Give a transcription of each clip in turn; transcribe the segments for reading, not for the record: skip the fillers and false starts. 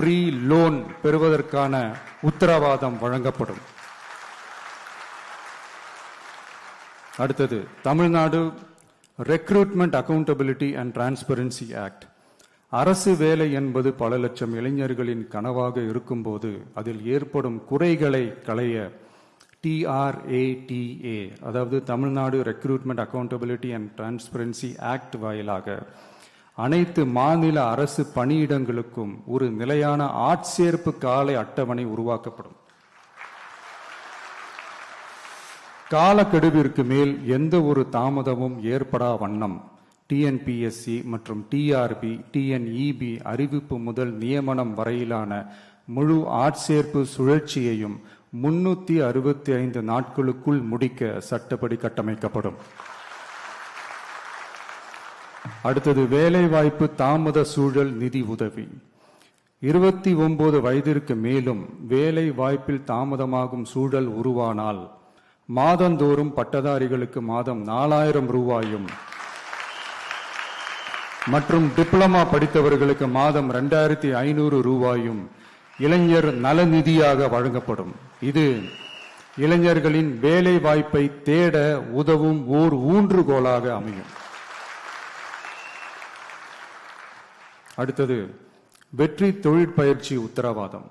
Free loan பெறுவதற்கான உத்தரவாதம் வழங்கப்படும். அடுத்தது Tamil Nadu recruitment accountability and transparency act. அரசு வேலை என்பது பல லட்சம் இளைஞர்களின் கனவாக இருக்கும்போது அதில் ஏற்படும் குறைகளை களைய TRATA, அதாவது Tamil Nadu recruitment accountability and transparency act வாயிலாக அனைத்து மாநில அரசு பணியிடங்களுக்கும் ஒரு நிலையான ஆட்சேர்ப்பு கால அட்டவணை உருவாக்கப்படும். காலக்கெடுவிற்கு மேல் எந்த ஒரு தாமதமும் ஏற்படா வண்ணம் TNPSC மற்றும் TRB, TNEB அறிவிப்பு முதல் நியமனம் வரையிலான முழு ஆட்சேர்ப்பு சுழற்சியையும் 365 நாட்களுக்குள் முடிக்க சட்டப்படி கட்டமைக்கப்படும். அடுத்தது வேலைவாய்ப்பு தாமத சூழல் நிதி உதவி. 29 வயதிற்கு மேலும் வேலை வாய்ப்பில் தாமதமாகும் சூழல் உருவானால் மாதந்தோறும் பட்டதாரிகளுக்கு மாதம் 4000 ரூபாயும் மற்றும் டிப்ளமா படித்தவர்களுக்கு மாதம் 2500 ரூபாயும் இளைஞர் நலநிதியாக வழங்கப்படும். இது இளைஞர்களின் வேலை வாய்ப்பை தேட உதவும் ஓர் ஊன்றுகோலாக அமையும். அடுத்தது வெற்றி தொழிற்பயிற்சி உத்தரவாதம்.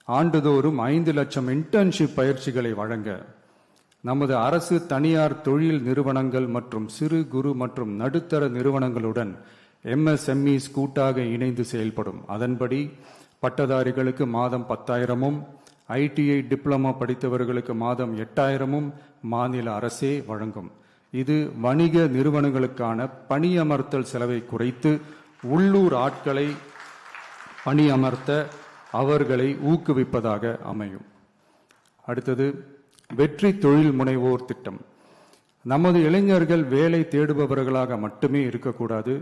ஆண்டுதோறும் 5 லட்சம் இன்டர்ன்ஷிப் பயிற்சிகளை வழங்க நமது அரசு தனியார் தொழில் நிறுவனங்கள் மற்றும் சிறு குறு மற்றும் நடுத்தர நிறுவனங்களுடன் MSMEs கூட்டாக இணைந்து செயல்படும். அதன்படி பட்டதாரிகளுக்கு மாதம் 10,000-உம் ITI டிப்ளமா படித்தவர்களுக்கு மாதம் 8,000-உம் மாநில அரசே வழங்கும். இது வணிக நிறுவனங்களுக்கான பணியமர்த்தல் செலவை குறைத்து உள்ளூர் ஆட்களை பணியமர்த்த அவர்களை ஊக்குவிப்பதாக அமையும். அடுத்தது வெற்றி தொழில் முனைவோர் திட்டம். நமது இளைஞர்கள் வேலை தேடுபவர்களாக மட்டுமே இருக்கக்கூடாது,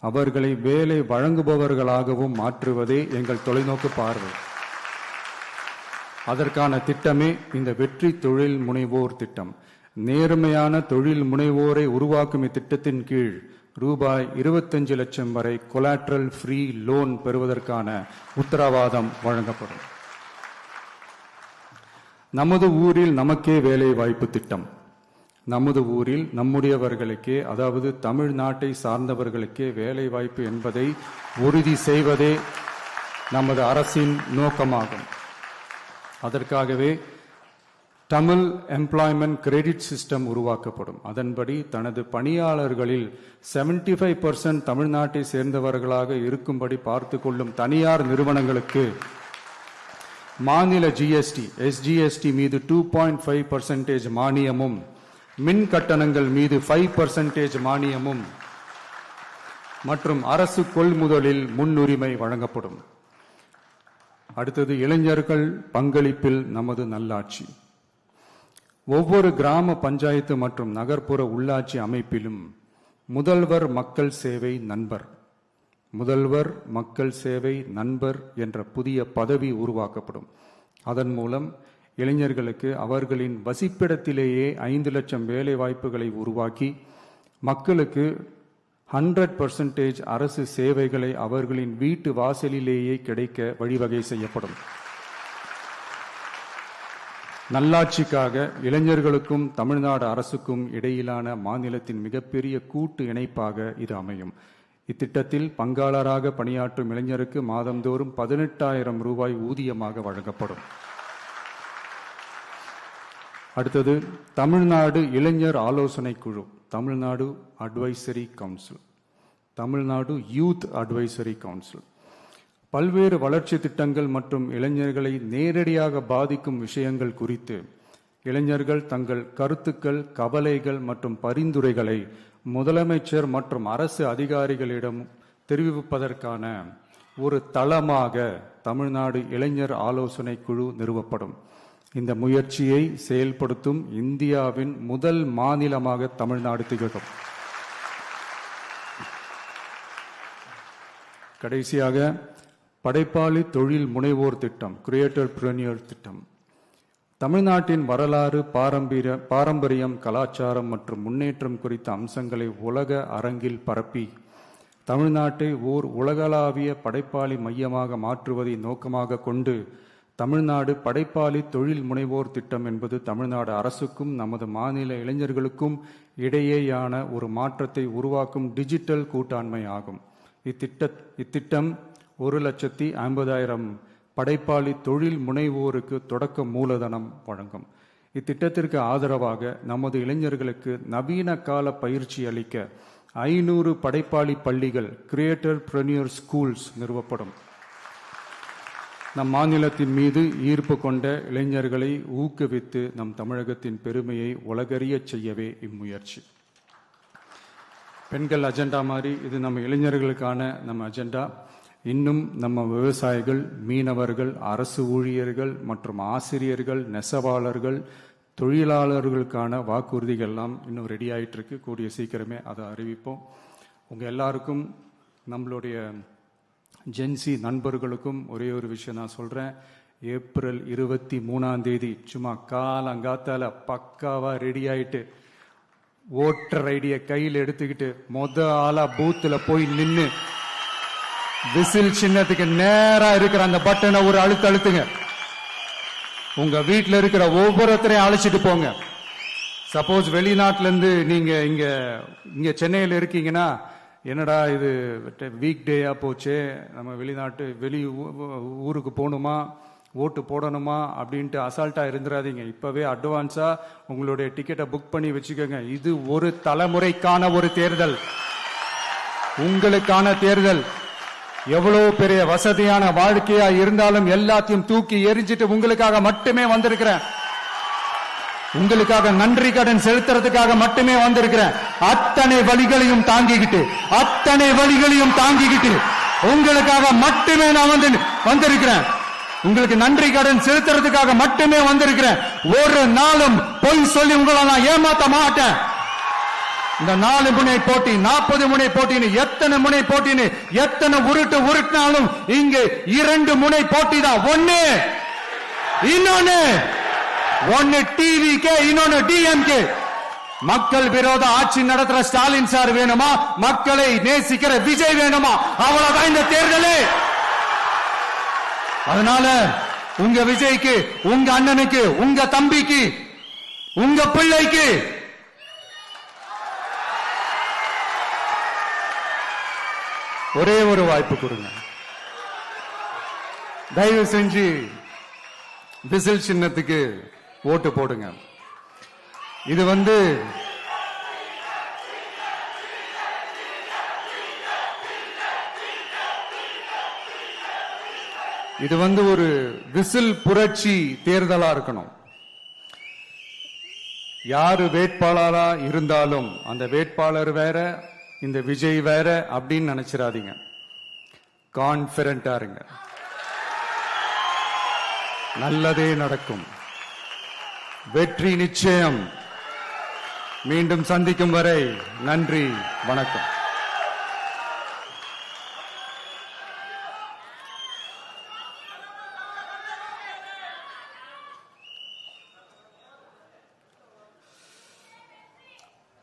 அவர்களை வேலை வழங்குபவர்களாகவும் மாற்றுவதே எங்கள் தொலைநோக்கு பார்வை. அதற்கான திட்டமே இந்த வெற்றி தொழில் முனைவோர் திட்டம். நேர்மையான தொழில் முனைவோரை உருவாக்கும் இத்திட்டத்தின் கீழ் ரூபாய் 25 லட்சம் வரை கொலாட்ரல் ஃப்ரீ லோன் பெறுவதற்கான உத்தரவாதம் வழங்கப்படும். நமது ஊரில் நமக்கே வேலை வாய்ப்பு திட்டம். நமது ஊரில் நம்முடையவர்களுக்கே, அதாவது தமிழ்நாட்டை சார்ந்தவர்களுக்கே வேலை வாய்ப்பு என்பதை உறுதி செய்வதே நமது அரசின் நோக்கமாகும். அதற்காகவே தமிழ் எம்ப்ளாய்மெண்ட் கிரெடிட் சிஸ்டம் உருவாக்கப்படும். அதன்படி தனது பணியாளர்களில் 75% தமிழ்நாட்டை சேர்ந்தவர்களாக இருக்கும்படி பார்த்து கொள்ளும் தனியார் நிறுவனங்களுக்கு மாநில GST, SGST மீது 2.5% மானியமும், மின் கட்டணங்கள் மீது 5% மானியமும் மற்றும் அரசு கொள்முதலில் முன்னுரிமை வழங்கப்படும். அடுத்தது இளைஞர்கள் பங்களிப்பில் நமது நல்லாட்சி. ஒவ்வொரு கிராம பஞ்சாயத்து மற்றும் நகர்ப்புற உள்ளாட்சி அமைப்பிலும் முதல்வர் மக்கள் சேவை நண்பர், முதல்வர் மக்கள் சேவை நண்பர் என்ற புதிய பதவி உருவாக்கப்படும். அதன் மூலம் இளைஞர்களுக்கு அவர்களின் வசிப்பிடத்திலேயே 5 லட்சம் வேலை வாய்ப்புகளை உருவாக்கி மக்களுக்கு 100% அரசு சேவைகளை அவர்களின் வீட்டு வாசலிலேயே கிடைக்க வழிவகை செய்யப்படும். நல்லாட்சிக்காக இளைஞர்களுக்கும் தமிழ்நாடு அரசுக்கும் இடையிலான மாநிலத்தின் மிகப்பெரிய கூட்டு இணைப்பாக இது அமையும். இத்திட்டத்தில் பங்காளராக பணியாற்றும் இளைஞருக்கு மாதந்தோறும் 18,000 ரூபாய் ஊதியமாக வழங்கப்படும். அடுத்தது தமிழ்நாடு இளைஞர் ஆலோசனை குழு, Tamil Nadu advisory council, Tamil Nadu youth advisory council. பல்வேறு வளர்ச்சி திட்டங்கள் மற்றும் இளைஞர்களை நேரடியாக பாதிக்கும் விஷயங்கள் குறித்து இளைஞர்கள் தங்கள் கருத்துக்கள், கவலைகள் மற்றும் பரிந்துரைகளை முதலமைச்சர் மற்றும் அரசு அதிகாரிகளிடம் தெரிவிப்பதற்கான ஒரு தளமாக தமிழ்நாடு இளைஞர் ஆலோசனை குழு நிறுவப்படும். இந்த முயற்சியை செயல்படுத்தும் இந்தியாவின் முதல் மாநிலமாக தமிழ்நாடு திகழும். கடைசியாக படைப்பாளி தொழில் முனைவோர் திட்டம், கிரியேட்டர் பிரனியர் திட்டம். தமிழ்நாட்டின் வரலாறு, பாரம்பரியம், கலாச்சாரம் மற்றும் முன்னேற்றம் குறித்த அம்சங்களை உலக அரங்கில் பரப்பி தமிழ்நாட்டை ஓர் உலகளாவிய படைப்பாளி மையமாக மாற்றுவதை நோக்கமாக கொண்டு தமிழ்நாடு படைப்பாளி தொழில் முனைவோர் திட்டம் என்பது தமிழ்நாடு அரசுக்கும் நமது மாநில இளைஞர்களுக்கும் இடையேயான ஒரு மாற்றத்தை உருவாக்கும் டிஜிட்டல் கூட்டாண்மை ஆகும். இத்திட்டம் 1,50,000 படைப்பாளி தொழில் முனைவோருக்கு தொடக்க மூலதனம் வழங்கும். இத்திட்டத்திற்கு ஆதரவாக நமது இளைஞர்களுக்கு நவீன கால பயிற்சி அளிக்க 500 படைப்பாளி பள்ளிகள் கிரியேட்டர் பிரனியர் ஸ்கூல்ஸ் நிறுவப்படும். நம் மாநிலத்தின் மீது ஈர்ப்பு கொண்ட இளைஞர்களை ஊக்குவித்து நம் தமிழகத்தின் பெருமையை உலகறியச் செய்யவே இம்முயற்சி. பெண்கள் அஜெண்டா மாதிரி இது நம்ம இளைஞர்களுக்கான நம்ம அஜெண்டா. இன்னும் நம்ம விவசாயிகள், மீனவர்கள், அரசு ஊழியர்கள் மற்றும் ஆசிரியர்கள், நெசவாளர்கள், தொழிலாளர்களுக்கான வாக்குறுதிகள்லாம் இன்னும் ரெடி ஆகிட்டு இருக்கு. கூடிய சீக்கிரமே அதை அறிவிப்போம். உங்கள் எல்லாருக்கும், நம்மளுடைய ஜென்சி நண்பர்களுக்கும் ஒரே ஒரு விஷயம் நான் சொல்கிறேன். ஏப்ரல் 23 சும்மா காலங்காத்தால பக்காவாக ரெடி ஆகிட்டு ஓட்டர் ஐடியை கையில் எடுத்துக்கிட்டு ஆளா பூத்தில் போய் நின்று விசில் சின்னத்துக்கு நேரா இருக்கிற அந்த பட்டனை ஒரு அழுத்துங்க. உங்க வீட்டில் இருக்கிற ஒவ்வொருத்தரையும் அழைச்சிட்டு போங்க. சப்போஸ் வெளிநாட்டுல இருந்து நீங்க இங்க சென்னையில் இருக்கீங்கன்னா, என்னடா இது வீக் டேயா போச்சு, நம்ம வெளி ஊருக்கு போகணுமா, ஓட்டு போடணுமா அப்படின்ட்டு அசால்ட்டா இருந்துடாதீங்க. இப்பவே அட்வான்ஸா உங்களுடைய டிக்கெட்டை புக் பண்ணி வச்சுக்கோங்க. இது ஒரு தலைமுறைக்கான ஒரு தேர்தல், உங்களுக்கான தேர்தல். எவ்வளவு பெரிய வசதியான வாழ்க்கையா இருந்தாலும் எல்லாத்தையும் தூக்கி எரிஞ்சிட்டு உங்களுக்காக மட்டுமே வந்திருக்கிறேன். உங்களுக்காக நன்றி கடன் செலுத்துறதுக்காக மட்டுமே வந்திருக்கிறேன். அத்தனை வழிகளையும் தாங்கிக்கிட்டு உங்களுக்காக மட்டுமே நான் வந்திருக்கிறேன். உங்களுக்கு நன்றி கடன் செலுத்துறதுக்காக மட்டுமே வந்திருக்கிறேன். ஒரு நாளும் பொய் சொல்லி உங்களை நான் ஏமாத்த மாட்டேன். இந்த 4 முனை போட்டி, 40 முனை போட்டின்னு எத்தனை முனை போட்டின்னு எத்தனை உருட்டினாலும் இங்கு 2 முனை போட்டி தான். ஒன்னு டிவிகே, இன்னொன்னு டிஎம்கே. மக்கள் விரோத ஆட்சி நடத்துற ஸ்டாலின் சார் வேணுமா, மக்களை நேசிக்கிற விஜய் வேணுமா? அவ்வளவுதான் இந்த தேர்தலே. அதனால உங்க விஜய்க்கு, உங்க அண்ணனுக்கு, உங்க தம்பிக்கு, உங்க பிள்ளைக்கு ஒரே ஒரு வாய்ப்பு கொடுங்க. தயவு செஞ்சு விசில் சின்னத்துக்கு ஓட்டு போடுங்க. இது ஒரு விசில் புரட்சி தேர்தலா இருக்கணும். யாரு வேட்பாளரா இருந்தாலும் அந்த வேட்பாளர் வேற, இந்த விஜய் வேற அப்படின்னு நினைச்சிடாதீங்க. கான்பிடண்டா இருங்க, நல்லதே நடக்கும், வெற்றி நிச்சயம். மீண்டும் சந்திக்கும் வரை நன்றி, வணக்கம்.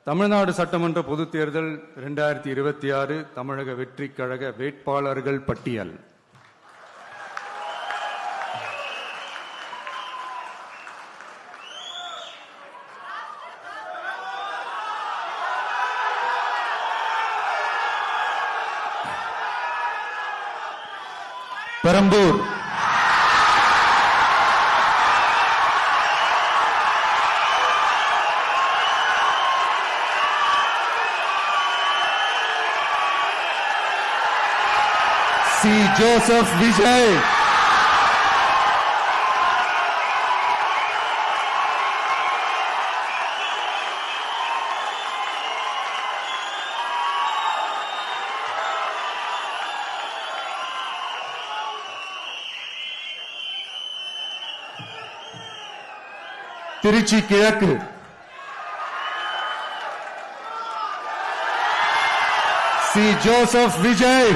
தமிழ்நாடு சட்டமன்ற பொதுத் தேர்தல் 2026 தமிழக வெற்றி கழக வேட்பாளர்கள் பட்டியல். Perambur, C. Joseph Vijay, Trichy கிழக்கு, C. Joseph Vijay,